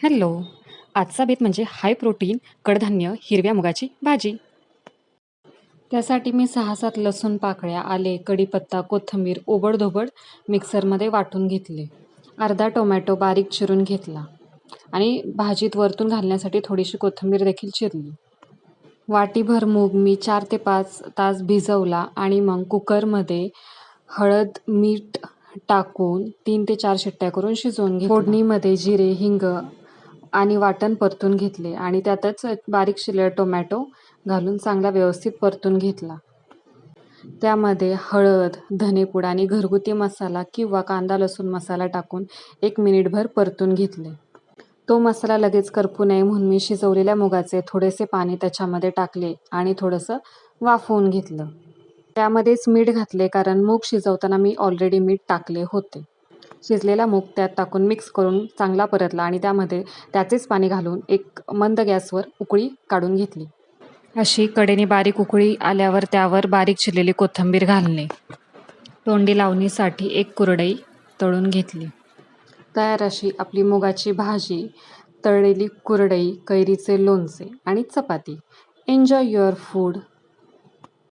Hello. आजचा बेत म्हणजे हाय प्रोटीन कडधान्य हिरव्या मुगाची भाजी. त्यासाठी मी 6-7 लसूण पाकळ्या, आले, कढीपत्ता, कोथिंबीर ओबडधोबड मिक्सरमध्ये वाटून घेतले. अर्धा टोमॅटो बारीक चिरून घेतला आणि भाजीत वरतून घालण्यासाठी थोडीशी कोथिंबीर देखील चिरली. वाटीभर मूग मी 4 ते 5 तास भिजवला आणि मग कुकरमध्ये हळद, मीठ टाकून 3 ते 4 शिट्ट्या करून शिजवून घेतला. फोडणीमध्ये जिरे, हिंग आणि वाटण परतून घेतले आणि त्यातच बारीक चिरलेला टोमॅटो घालून चांगला व्यवस्थित परतून घेतला. त्यामध्ये हळद, धनेपूड आणि घरगुती मसाला किंवा कांदा लसूण मसाला टाकून 1 मिनिटभर परतून घेतले. तो मसाला लगेच करपू नये म्हणून मी शिजवलेल्या मुगाचे थोडेसे पाणी त्याच्यामध्ये टाकले आणि थोडंसं वाफवून घेतलं. त्यामध्येच मीठ घातले कारण मूग शिजवताना मी ऑलरेडी मीठ टाकले होते. शिजलेला मूग त्यात टाकून मिक्स करून चांगला परतला आणि त्यामध्ये त्याचेच पाणी घालून एक मंद गॅसवर उकळी काढून घेतली. अशी कडेने बारीक उकळी आल्यावर त्यावर बारीक चिरलेली कोथिंबीर घालणे. तोंडी लावणीसाठी 1 कुरडई तळून घेतली. तयार अशी आपली मुगाची भाजी, तळलेली कुरडई, कैरीचे लोणचे आणि चपाती. Enjoy your food.